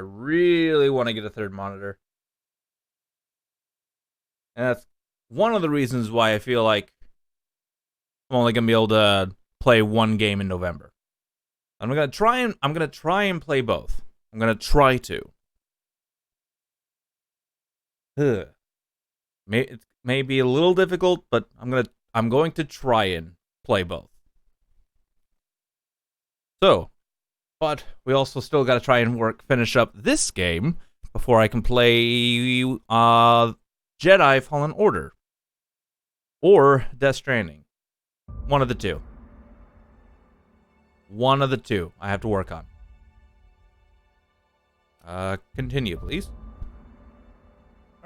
I really want to get a third monitor. And that's one of the reasons why I feel like I'm only going to be able to play one game in November. I'm gonna try and play both. I'm gonna try to. It may be a little difficult, but I'm going to try and play both. So, but we also still got to try and finish up this game before I can play Jedi Fallen Order or Death Stranding. One of the two. One of the two I have to work on. Continue, please.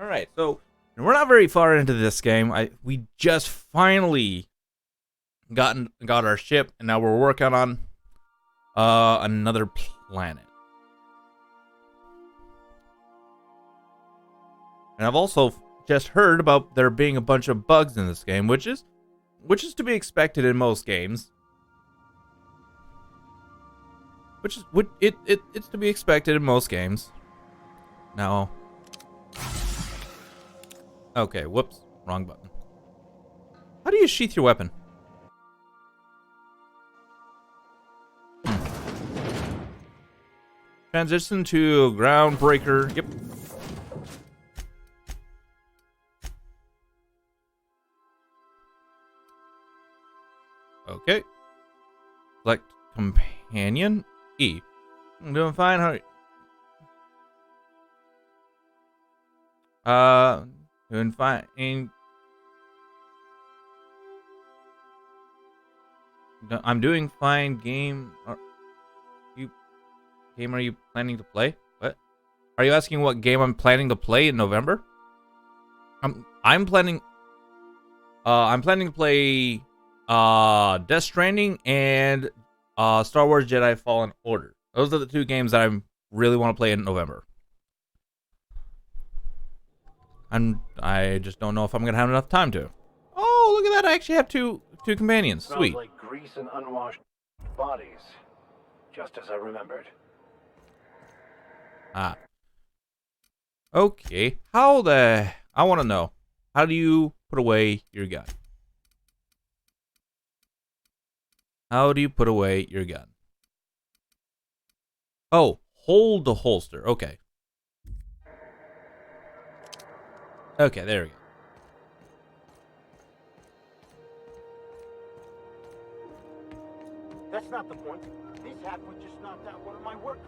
Alright, so we're not very far into this game. We just finally got our ship, and now we're working on another planet. And I've also just heard about there being a bunch of bugs in this game, which is to be expected in most games. It's to be expected in most games. Now, okay, whoops, wrong button. How do you sheath your weapon? Transition to groundbreaker. Yep. Okay. Select companion. E. I'm doing fine. How? Doing fine. I'm doing fine. Game. Are you planning to play? What? Are you asking what game I'm planning to play in November? I'm planning. I'm planning to play Death Stranding and Star Wars Jedi Fallen Order. Those are the two games that I really want to play in November. And I just don't know if I'm going to have enough time to. Oh, look at that. I actually have two companions. Sweet. Smells like grease and unwashed bodies. Just as I remembered. Ah. Okay. I want to know. How do you put away your gun? How do you put away your gun? Oh, hold the holster. Okay. Okay, there we go. That's not the point. This halfwit just knocked out one of my workers.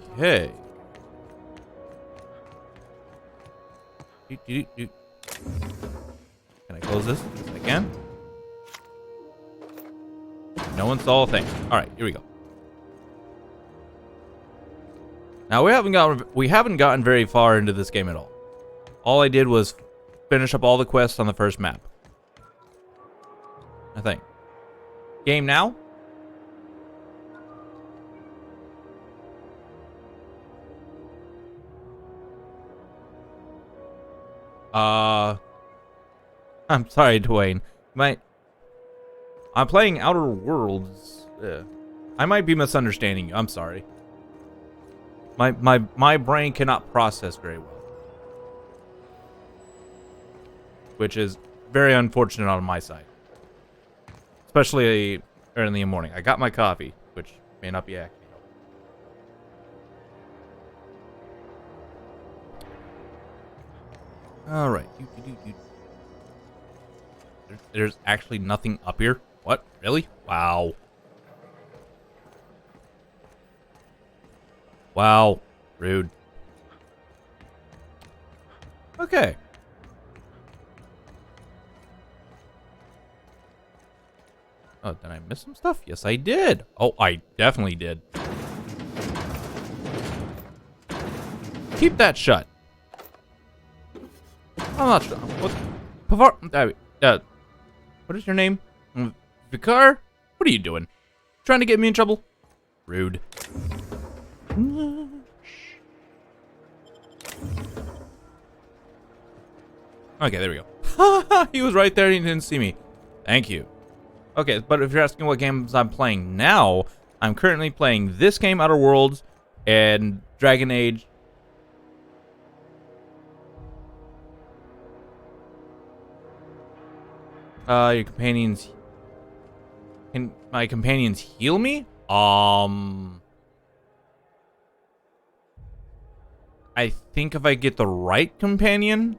Okay. Can I close this? Yes, I can. No one saw a thing. All right, here we go. Now we haven't gotten very far into this game at all. All I did was finish up all the quests on the first map. I think. Game now? I'm sorry, Dwayne. I'm playing Outer Worlds. I might be misunderstanding you. I'm sorry. My brain cannot process very well. Which is very unfortunate on my side. Especially early in the morning. I got my coffee, which may not be accurate. Alright. There's actually nothing up here? What? Really? Wow. Wow. Rude. Okay. Oh, did I miss some stuff? Yes, I did. Oh, I definitely did. Keep that shut. I'm not sure. What? What is your name? Vicar? What are you doing? Trying to get me in trouble? Rude. Okay, there we go. He was right there and he didn't see me. Thank you. Okay, but if you're asking what games I'm playing now, I'm currently playing this game, Outer Worlds, and Dragon Age. Your companions. Can my companions heal me? I think if I get the right companion.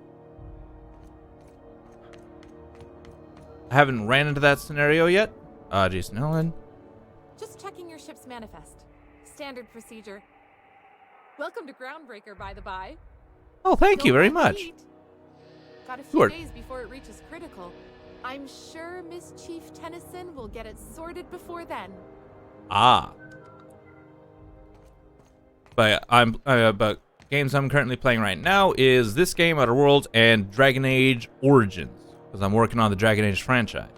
I haven't ran into that scenario yet. Jason Ellen. Just checking your ship's manifest. Standard procedure. Welcome to Groundbreaker, by the by. Oh, thank you very Don't much. repeat. Got a few days before it reaches critical. I'm sure Miss Chief Tennyson will get it sorted before then. Ah. But but games I'm currently playing right now is this game, Outer Worlds, and Dragon Age Origins, because I'm working on the Dragon Age franchise.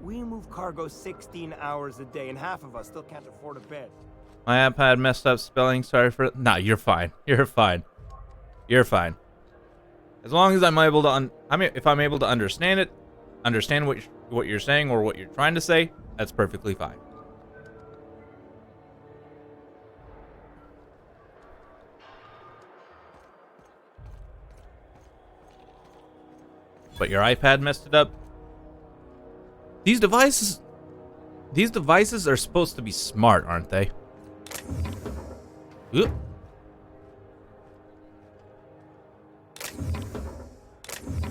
We move cargo 16 hours a day, and half of us still can't afford a bed. My iPad messed up spelling. Sorry for. Nah, you're fine. You're fine. You're fine. As long as I'm able to, if I'm able to understand it, understand what you're saying or what you're trying to say, that's perfectly fine. But your iPad messed it up. These devices are supposed to be smart, aren't they? Oop.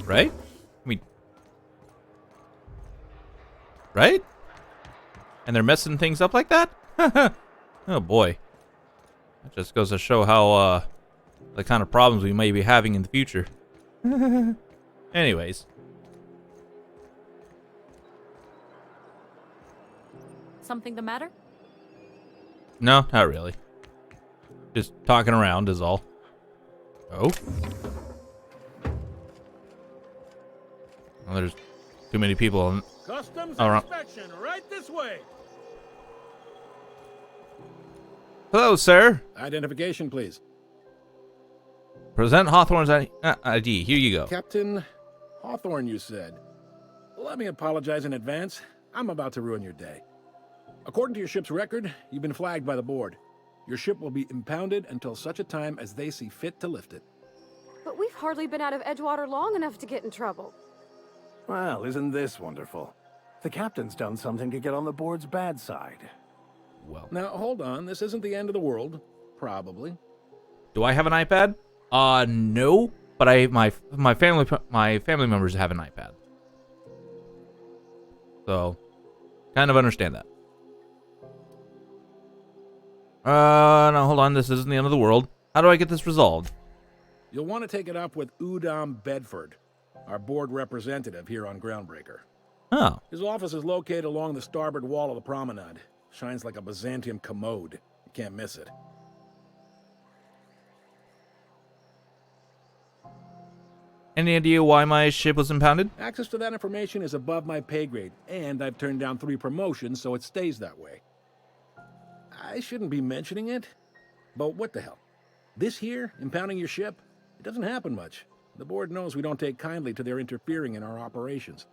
Right? I mean, right? And they're messing things up like that? Oh boy. That just goes to show how the kind of problems we may be having in the future. Anyways. Something the matter? No, not really. Just talking around is all. Oh. Well, there's too many people. Customs around. inspection, right this way. Hello, sir. Identification, please. Present Hawthorne's ID. Here you go. Captain Hawthorne, you said. Let me apologize in advance. I'm about to ruin your day. According to your ship's record, you've been flagged by the board. Your ship will be impounded until such a time as they see fit to lift it. But we've hardly been out of Edgewater long enough to get in trouble. Well, isn't this wonderful? The captain's done something to get on the board's bad side. Well, Now, hold on. This isn't the end of the world. Probably. do I have an iPad? No, but my family members have an iPad. So, kind of understand that. No, hold on. This isn't the end of the world. How do I get this resolved? You'll want to take it up with Udom Bedford, our board representative here on Groundbreaker. Oh, His office is located along the starboard wall of the promenade. Shines like a Byzantium commode. You can't miss it. any idea why my ship was impounded? Access to that information is above my pay grade, and I've turned down 3 promotions, so it stays that way. I shouldn't be mentioning it, but what the hell? This here, impounding your ship, it doesn't happen much. The board knows we don't take kindly to their interfering in our operations.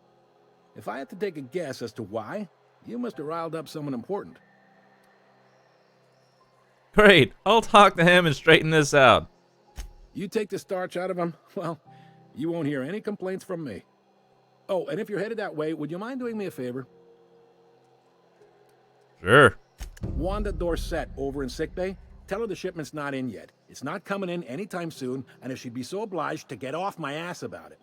If I had to take a guess as to why, you must have riled up someone important. Great. I'll talk to him and straighten this out. You take the starch out of him, well, you won't hear any complaints from me. Oh, and if you're headed that way, would you mind doing me a favor? Sure. Wanda Dorset over in sickbay, tell her the shipment's not in yet. It's not coming in anytime soon, and if she'd be so obliged to get off my ass about it.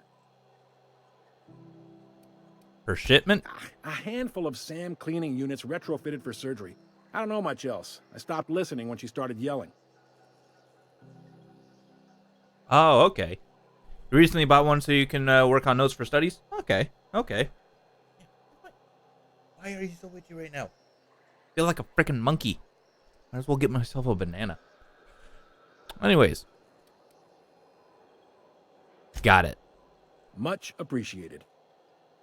Her shipment? A handful of SAM cleaning units retrofitted for surgery. I don't know much else. I stopped listening when she started yelling. Oh, okay. You recently bought one so you can work on notes for studies? Okay, okay. Why are you so witchy right now? I feel like a freaking monkey. Might as well get myself a banana. Anyways. Got it. Much appreciated.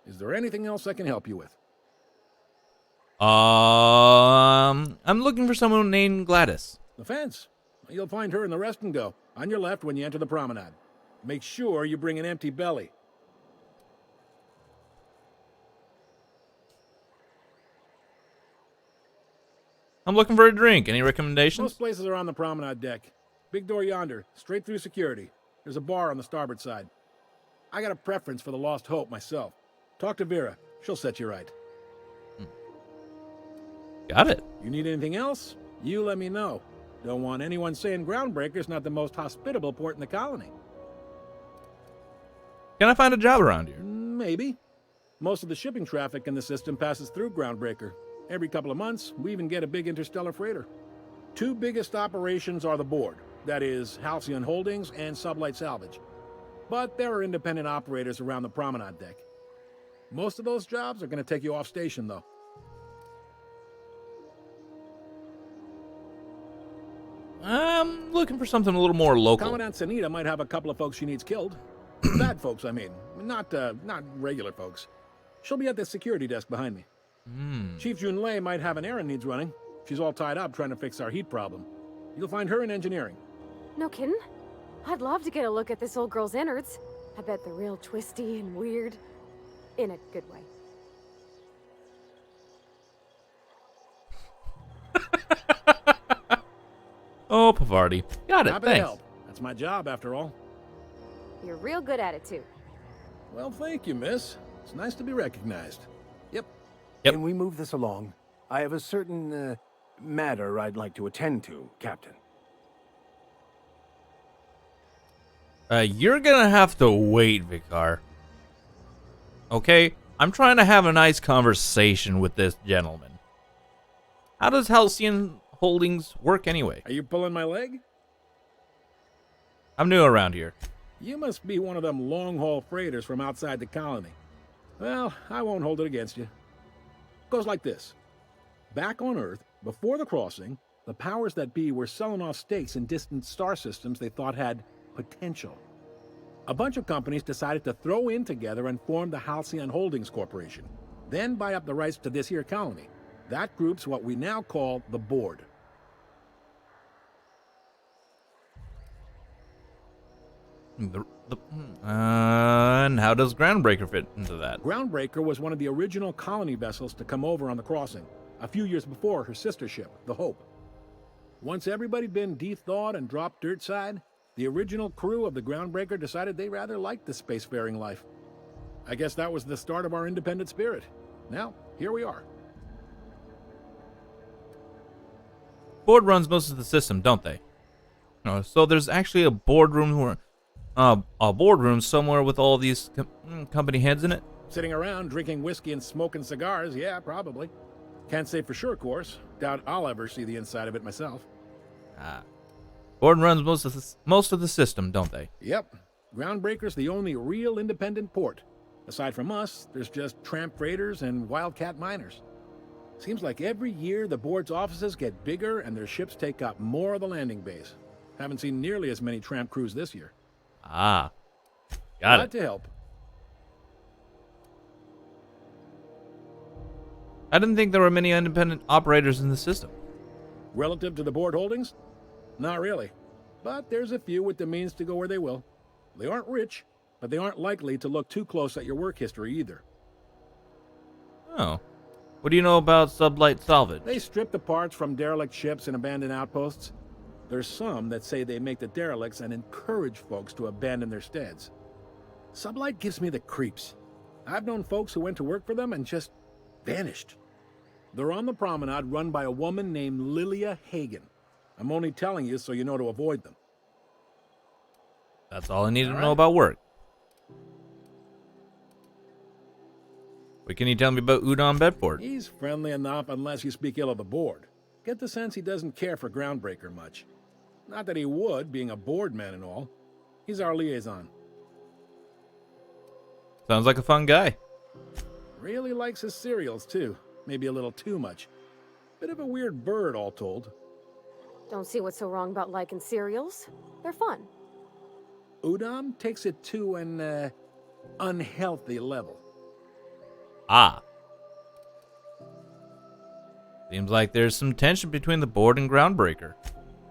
Is there anything else I can help you with? I'm looking for someone named Gladys. The fence. You'll find her in the rest and go, on your left when you enter the promenade. Make sure you bring an empty belly. I'm looking for a drink. Any recommendations? Most places are on the promenade deck. Big door yonder, straight through security. There's a bar on the starboard side. I got a preference for the Lost Hope myself. Talk to Vera. She'll set you right. Got it. You need anything else? You let me know. Don't want anyone saying Groundbreaker's not the most hospitable port in the colony. Can I find a job around here? Maybe. Most of the shipping traffic in the system passes through Groundbreaker. Every couple of months, we even get a big interstellar freighter. Two biggest operations are the board. That is, Halcyon Holdings and Sublight Salvage. But there are independent operators around the promenade deck. Most of those jobs are going to take you off station, though. I'm looking for something a little more local. Commandant Sanita might have a couple of folks she needs killed. Bad folks, I mean. Not regular folks. She'll be at the security desk behind me. Chief Junlei might have an errand needs running. She's all tied up trying to fix our heat problem. You'll find her in engineering. No kidding? I'd love to get a look at this old girl's innards. I bet they're real twisty and weird. In a good way. Oh, Pavardi. Got it, Happy to thanks. help. That's my job, after all. You're real good at it, too. Well, thank you, miss. It's nice to be recognized. Yep. Yep. Can we move this along? I have a certain matter I'd like to attend to, Captain. You're gonna have to wait, Vicar. Okay? I'm trying to have a nice conversation with this gentleman. How does Halcyon Holdings work anyway? Are you pulling my leg? I'm new around here. You must be one of them long-haul freighters from outside the colony. Well, I won't hold it against you. Goes like this. Back on Earth, before the crossing, the powers that be were selling off stakes in distant star systems they thought had potential. A bunch of companies decided to throw in together and form the Halcyon Holdings Corporation, then buy up the rights to this here colony. That group's what we now call the Board. And how does Groundbreaker fit into that? Groundbreaker was one of the original colony vessels to come over on the crossing, a few years before her sister ship, the Hope. Once everybody'd been de-thawed and dropped dirt side, the original crew of the Groundbreaker decided they rather liked the spacefaring life. I guess that was the start of our independent spirit. Now, here we are. Board runs most of the system, don't they? So there's actually a boardroom somewhere with all these company heads in it? Sitting around drinking whiskey and smoking cigars, yeah, probably. Can't say for sure, of course. Doubt I'll ever see the inside of it myself. Board runs most of the system, don't they? Yep. Groundbreaker's the only real independent port. Aside from us, there's just tramp freighters and wildcat miners. Seems like every year the board's offices get bigger and their ships take up more of the landing base. Haven't seen nearly as many tramp crews this year. Got Glad it. to help. I didn't think there were many independent operators in the system. Relative to the board holdings? Not really. But there's a few with the means to go where they will. They aren't rich, but they aren't likely to look too close at your work history either. Oh. What do you know about Sublight Salvage? They strip the parts from derelict ships and abandoned outposts. There's some that say they make the derelicts and encourage folks to abandon their steads. Sublight gives me the creeps. I've known folks who went to work for them and just vanished. They're on the promenade run by a woman named Lilia Hagen. I'm only telling you so you know to avoid them. That's all I need to know about work. What can you tell me about Udon Bedford? He's friendly enough unless you speak ill of the board. Get the sense he doesn't care for Groundbreaker much. Not that he would, being a board man and all. He's our liaison. Sounds like a fun guy. Really likes his cereals, too. Maybe a little too much. Bit of a weird bird, all told. Don't see what's so wrong about liking cereals. They're fun. Udon takes it to an, unhealthy level. Seems like there's some tension between the board and Groundbreaker.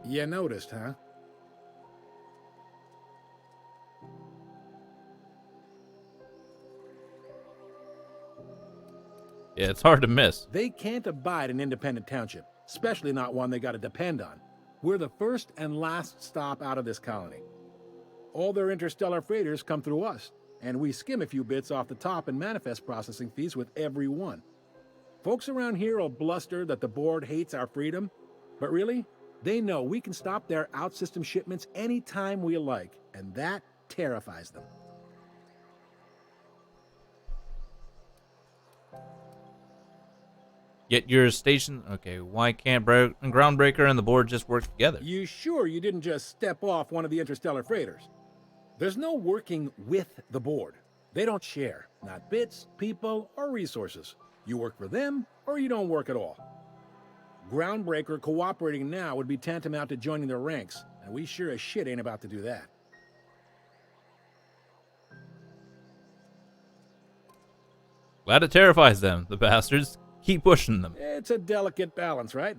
You noticed, huh? Yeah, it's hard to miss. They can't abide an independent township, especially not one they gotta depend on. We're the first and last stop out of this colony. All their interstellar freighters come through us, and we skim a few bits off the top in manifest processing fees with every one. Folks around here will bluster that the board hates our freedom, but really, they know we can stop their out-system shipments anytime we like, and that terrifies them. Yet your station... Okay, why can't Groundbreaker and the board just work together? You sure you didn't just step off one of the interstellar freighters? There's no working with the board. They don't share, not bits, people, or resources. You work for them, or you don't work at all. Groundbreaker cooperating now would be tantamount to joining their ranks, and we sure as shit ain't about to do that. Glad it terrifies them, the bastards. Keep pushing them. It's a delicate balance, right?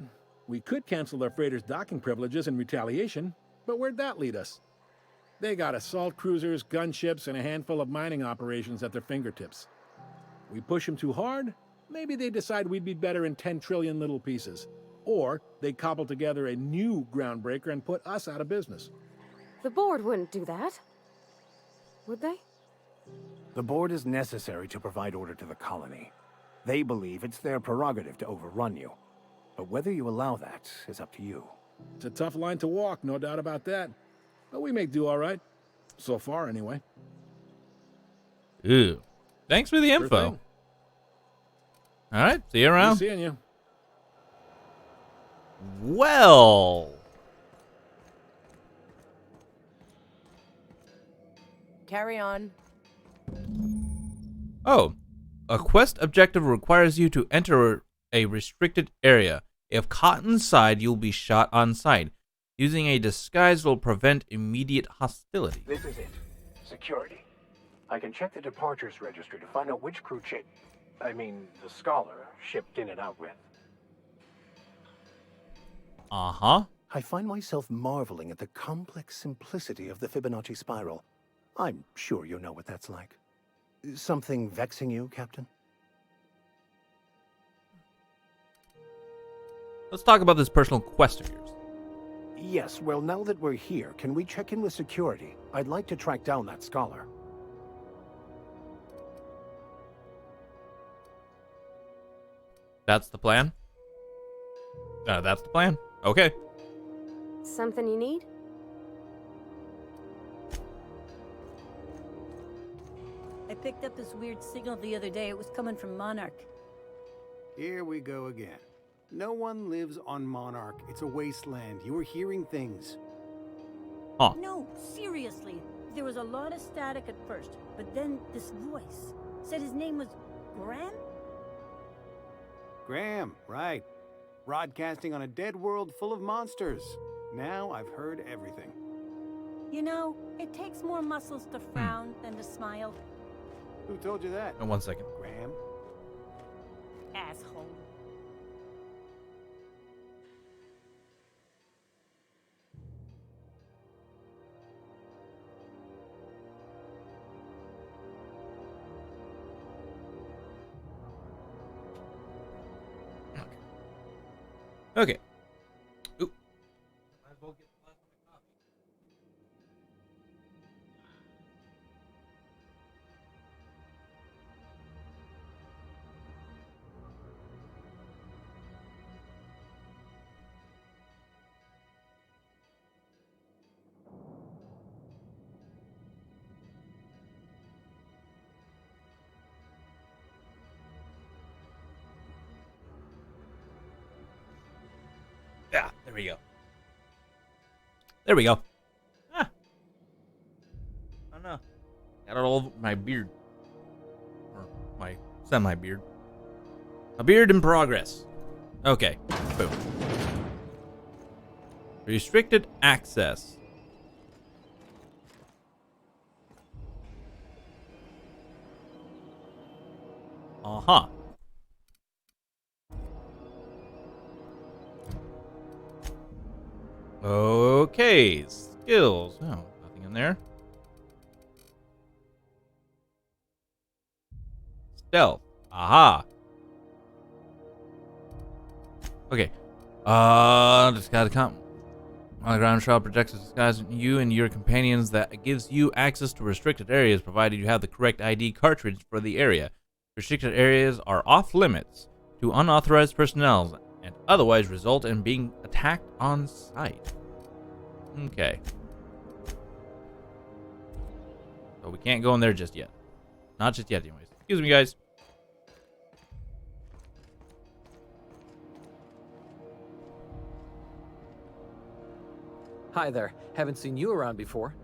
We could cancel their freighters' docking privileges in retaliation, but where'd that lead us? They got assault cruisers, gunships, and a handful of mining operations at their fingertips. We push them too hard, maybe they decide we'd be better in 10 trillion little pieces. Or they cobble together a new Groundbreaker and put us out of business. The board wouldn't do that. Would they? The board is necessary to provide order to the colony. They believe it's their prerogative to overrun you. But whether you allow that is up to you. It's a tough line to walk, no doubt about that. But we make do all right. So far, anyway. Ew. Thanks for the Sure info. thing. All right, see you around. Good seeing you. Well... Carry on. Oh. A quest objective requires you to enter a restricted area. If caught inside, you'll be shot on sight. Using a disguise will prevent immediate hostility. This is it. Security. I can check the departures registry to find out which crew the Scholar, shipped in and out with. Uh-huh. I find myself marveling at the complex simplicity of the Fibonacci spiral. I'm sure you know what that's like. Something vexing you, Captain? Let's talk about this personal quest of yours. Yes, well, now that we're here, can we check in with security? I'd like to track down that Scholar. That's the plan? That's the plan. Okay. Something you need? I picked up this weird signal the other day. It was coming from Monarch. Here we go again. No one lives on Monarch. It's a wasteland. You were hearing things. Huh. No, seriously. There was a lot of static at first, but then this voice said his name was Graham? Graham, right. Broadcasting on a dead world full of monsters. Now I've heard everything. You know, it takes more muscles to frown than to smile. Who told you that? 1 second. Graham? Asshole. Okay. Ooh. Might as well get the last one of coffee. Yeah, there we go. There we go. Ah. I don't know. Got it all over my beard. Or my semi-beard. A beard in progress. Okay. Boom. Restricted access. Uh-huh. Okay, skills. Oh, nothing in there. Stealth. Aha. Okay. Just gotta come. On the ground shell projects a disguise on you and your companions that gives you access to restricted areas, provided you have the correct ID cartridge for the area. Restricted areas are off limits to unauthorized personnel and otherwise result in being attacked on sight. Okay. So we can't go in there just yet. Not just yet, anyways. Excuse me, guys. Hi there. Haven't seen you around before.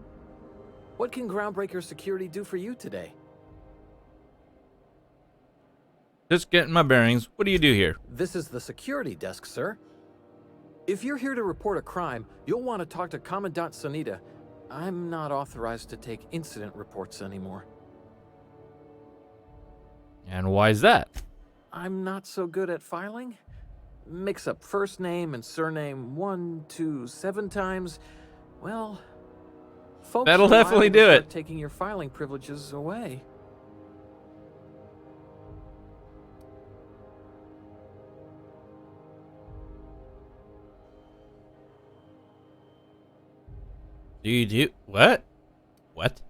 What can Groundbreaker Security do for you today? Just getting my bearings. What do you do here? This is the security desk, sir. If you're here to report a crime, you'll want to talk to Commandant Sanita. I'm not authorized to take incident reports anymore. And why is that? I'm not so good at filing. Mix up first name and surname 1, 2, 7 times. Well, folks That'll are liable definitely to do start it. taking your filing privileges away. Do you do what? What?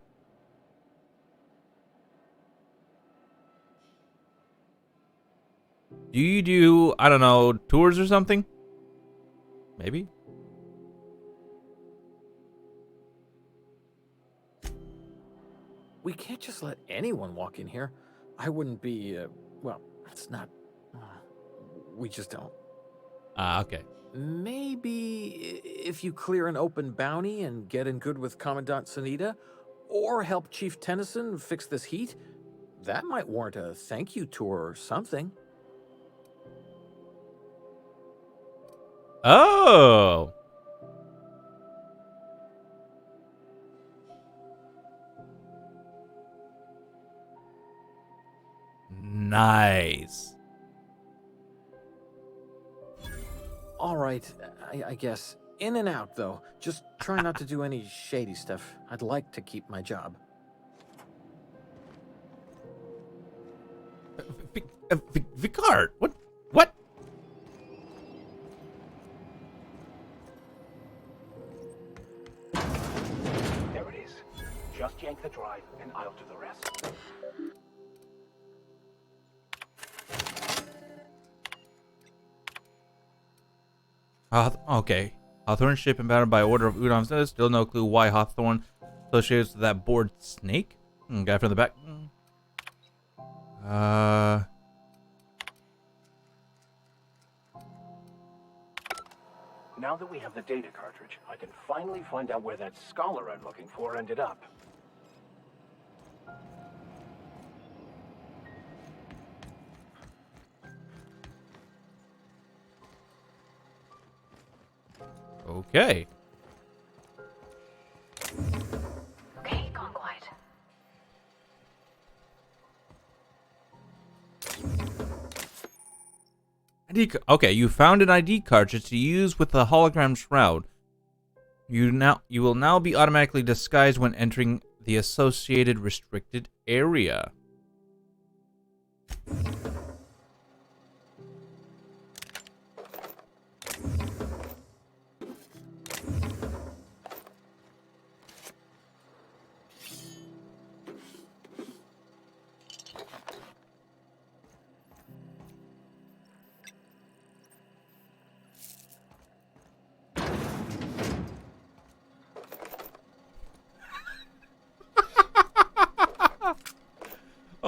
Do you do, I don't know, tours or something? Maybe? We can't just let anyone walk in here. I wouldn't be, well, it's not, we just don't. Ah, okay. Maybe if you clear an open bounty and get in good with Commandant Sanita, or help Chief Tennyson fix this heat, that might warrant a thank you tour or something. Oh! Nice. All right, I guess. In and out, though. Just try not to do any shady stuff. I'd like to keep my job. Vicard, what? What? There it is. Just yank the drive, and I'll do the rest. Okay. Hawthorne ship embattled by order of Udon says. Still no clue why Hawthorne associates with that bored snake. Guy from the back. Now that we have the data cartridge, I can finally find out where that scholar I'm looking for ended up. Okay. Okay, gone quiet. Okay, you found an ID cartridge to use with the hologram shroud. You will now be automatically disguised when entering the associated restricted area.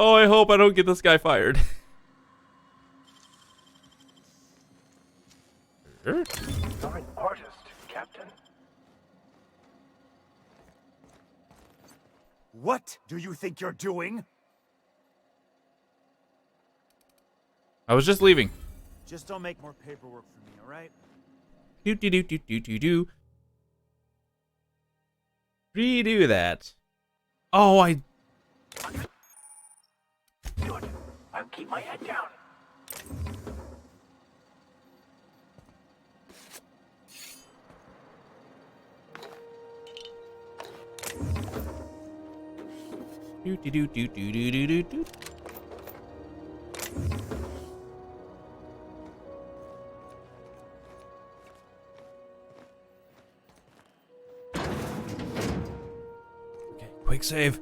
Oh, I hope I don't get this guy fired. You're an artist, Captain. What do you think you're doing? I was just leaving. Just don't make more paperwork for me, all right? Do do do do do do do. Redo that. Oh, I. Good. I'll keep my head down. Do do do do do do do do do. Quick save.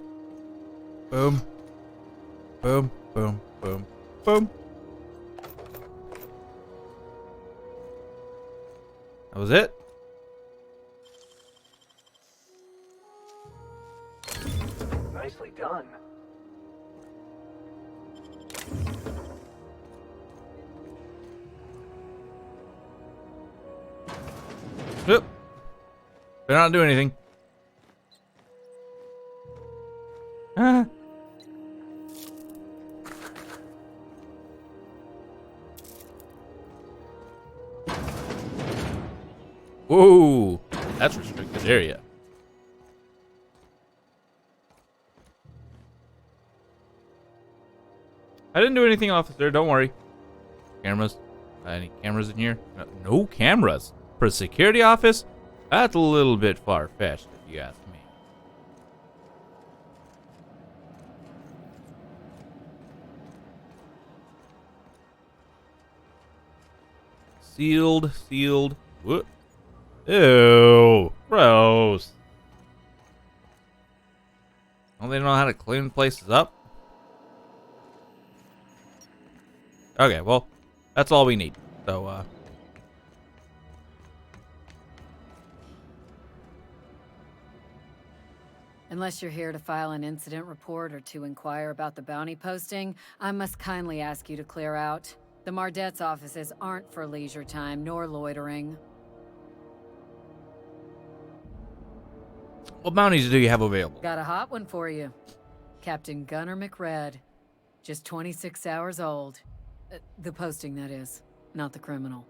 Boom. Boom. Boom. Boom. Boom. That was it? Nicely done. Yep. Better not do anything. Ah. Whoa. That's restricted area. I didn't do anything, officer. Don't worry. Cameras. Any cameras in here? No cameras. For a security office? That's a little bit far-fetched, if you ask me. Sealed. Sealed. What? Ew. Gross. Don't they know how to clean places up? Okay, well, that's all we need. So, Unless you're here to file an incident report or to inquire about the bounty posting, I must kindly ask you to clear out. The Mardet's offices aren't for leisure time nor loitering. what bounties do you have available? Got a hot one for you. Captain Gunnar McRed. Just 26 hours old. The posting, that is, not the criminal.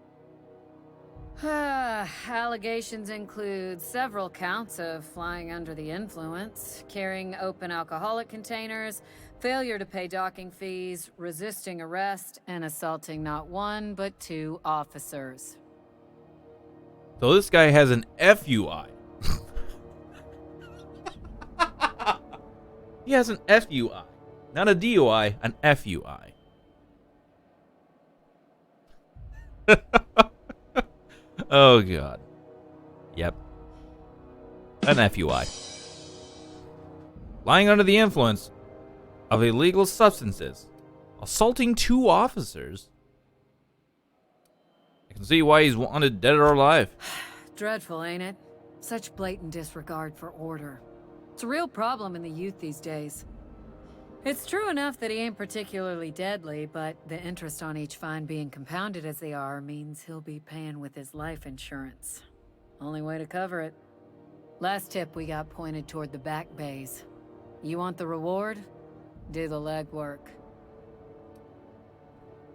Allegations include several counts of flying under the influence, carrying open alcoholic containers, failure to pay docking fees, resisting arrest, and assaulting not one but 2 officers. So this guy has an FUI. He has an FUI. Not a DUI, an FUI. Oh, God. Yep. An FUI. Lying under the influence of illegal substances. Assaulting 2 officers. I can see why he's wanted dead or alive. Dreadful, ain't it? Such blatant disregard for order. It's a real problem in the youth these days. It's true enough that he ain't particularly deadly, but the interest on each fine being compounded as they are means he'll be paying with his life insurance. Only way to cover it. Last tip we got pointed toward the back bays. You want the reward? Do the legwork.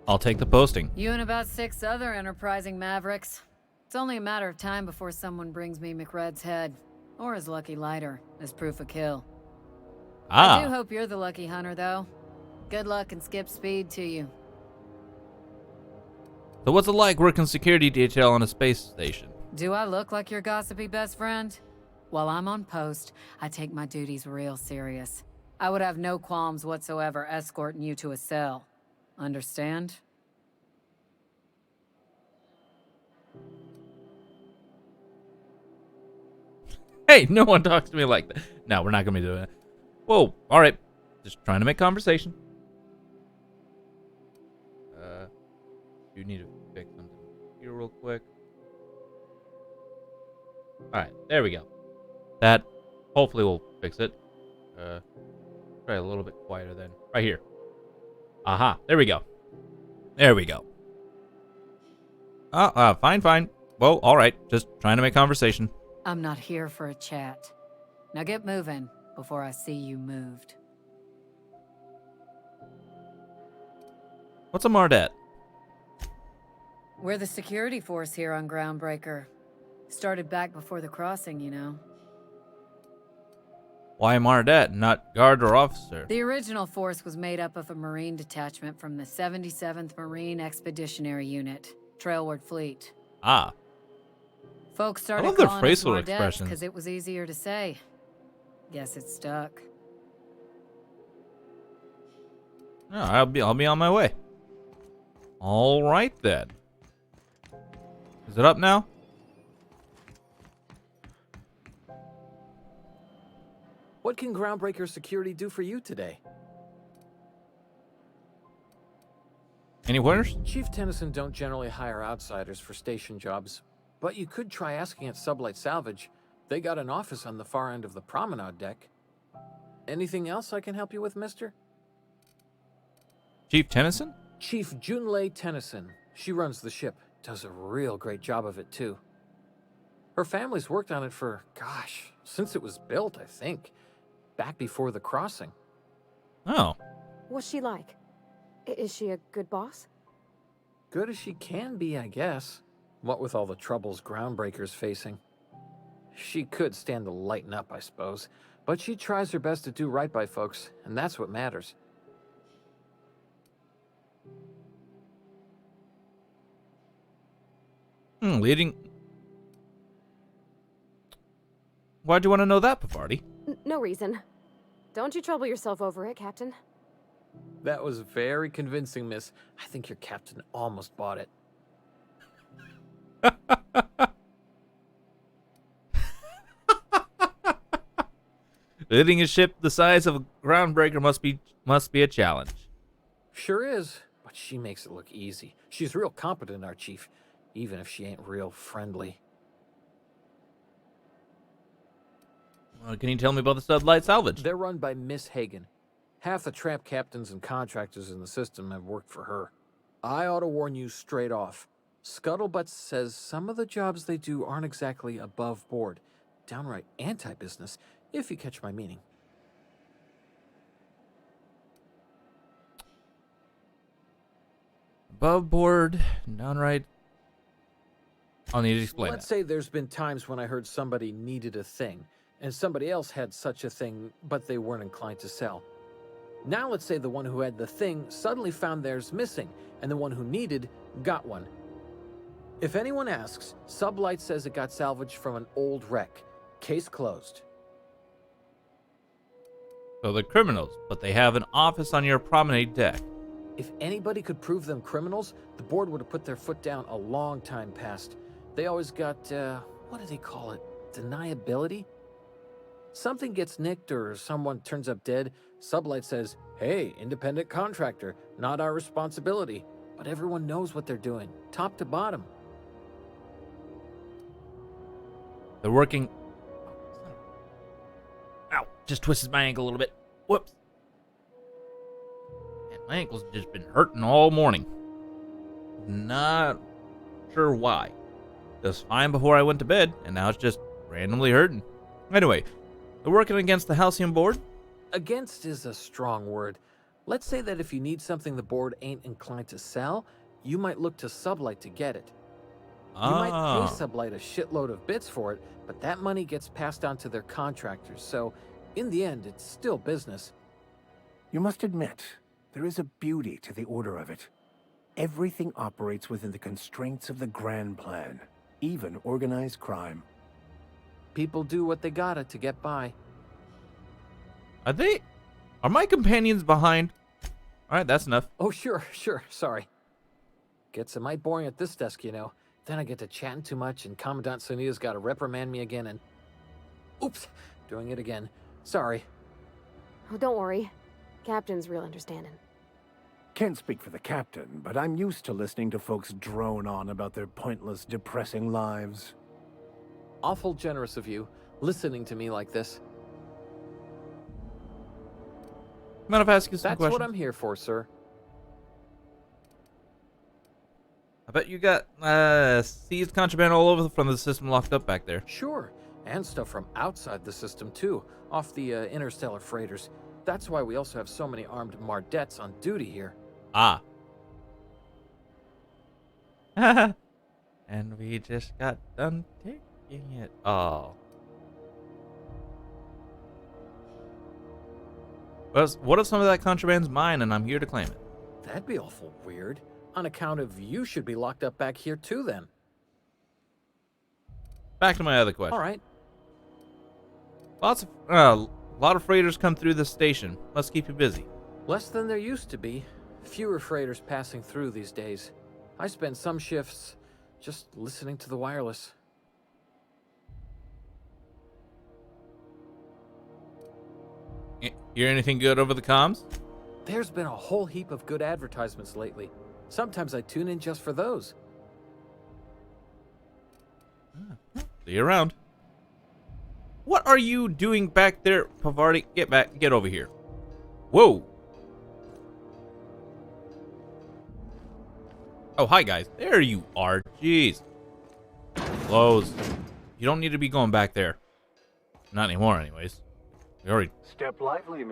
I'll take the posting. You and about 6 other enterprising mavericks. It's only a matter of time before someone brings me McRed's head. Or his lucky lighter, as proof of kill. I do hope you're the lucky hunter, though. Good luck and skip speed to you. So what's it like working security detail on a space station? Do I look like your gossipy best friend? While I'm on post, I take my duties real serious. I would have no qualms whatsoever escorting you to a cell. Understand? Hey, no one talks to me like that. No, we're not going to be doing it. Whoa, all right. Just trying to make conversation. You need to fix something here real quick. All right, there we go. That hopefully will fix it. Try a little bit quieter then. Right here. Aha, there we go. There we go. Fine. Well, all right. Just trying to make conversation. I'm not here for a chat. Now get moving before I see you moved. What's a Mardet? We're the security force here on Groundbreaker. Started back before the crossing, you know. Why Mardet, not guard or officer? The original force was made up of a Marine detachment from the 77th Marine Expeditionary Unit, Trailward Fleet. Ah. Folks started I love their calling us facial Mardets expressions. because it was easier to say. Guess it stuck. No, I'll be on my way. All right then. Is it up now? What can Groundbreaker Security do for you today? Any pointers? Chief Tennyson don't generally hire outsiders for station jobs, but you could try asking at Sublight Salvage. They got an office on the far end of the promenade deck. Anything else I can help you with, mister? Chief Tennyson? Chief Junlei Tennyson. She runs the ship. Does a real great job of it, too. Her family's worked on it for, gosh, since it was built, I think. Back before the crossing. Oh. What's she like? Is she a good boss? Good as she can be, I guess. What with all the troubles Groundbreaker's facing. She could stand to lighten up, I suppose. But she tries her best to do right by folks, and that's what matters. Leading... Why'd you want to know that, Pavardi? No reason. Don't you trouble yourself over it, Captain. That was very convincing, miss. I think your captain almost bought it. Leading a ship the size of a Groundbreaker must be a challenge. Sure is, but she makes it look easy. She's real competent, our chief, even if she ain't real friendly. Can you tell me about the Sublight Salvage? They're run by Miss Hagen. Half the tramp captains and contractors in the system have worked for her. I ought to warn you straight off. Scuttlebutt says some of the jobs they do aren't exactly above board. Downright anti-business, if you catch my meaning. Above board, downright... I'll need to explain Let's that. say there's been times when I heard somebody needed a thing, and somebody else had such a thing, but they weren't inclined to sell. Now let's say the one who had the thing suddenly found theirs missing, and the one who needed got one. If anyone asks, Sublight says it got salvaged from an old wreck. Case closed. So they're criminals, but they have an office on your promenade deck. If anybody could prove them criminals, the board would have put their foot down a long time past. They always got, what do they call it? Deniability? Something gets nicked or someone turns up dead, Sublight says, hey, independent contractor, not our responsibility. But everyone knows what they're doing, top to bottom. They're working... Ow, just twisted my ankle a little bit. Whoops. Man, my ankle's just been hurting all morning. Not sure why. It was fine before I went to bed, and now it's just randomly hurting. Anyway, they're working against the Halcyon board? Against is a strong word. Let's say that if you need something the board ain't inclined to sell, you might look to Sublight to get it. You might pay Sublight a shitload of bits for it, but that money gets passed on to their contractors, so in the end, it's still business. You must admit, there is a beauty to the order of it. Everything operates within the constraints of the grand plan, even organized crime. People do what they gotta to get by. Are my companions behind? Alright, that's enough. Oh, sure, sorry. Gets a mite boring at this desk, you know. Then I get to chatting too much and Commandant Sonida's gotta reprimand me again and... Oops, doing it again. Sorry. Oh, don't worry. Captain's real understanding. Can't speak for the captain, but I'm used to listening to folks drone on about their pointless, depressing lives. Awful generous of you, listening to me like this. Mind if I ask you some That's questions? what I'm here for, sir. I bet you got seized contraband all over from the system locked up back there. Sure, and stuff from outside the system too, off the interstellar freighters. That's why we also have so many armed Mardettes on duty here. Ah. And we just got done taking it. Oh. What if some of that contraband's mine and I'm here to claim it? That'd be awful weird. On account of you should be locked up back here too then. Back to my other question. All right. A lot of freighters come through this station. Must keep you busy. Less than there used to be. Fewer freighters passing through these days. I spend some shifts just listening to the wireless. Hear anything good over the comms? There's been a whole heap of good advertisements lately. Sometimes I tune in just for those. See you around. What are you doing back there, Pavardi? Get back. Get over here. Whoa. Oh, hi, guys. There you are. Jeez. Close. You don't need to be going back there. Not anymore, anyways. We already... Step lively, Miss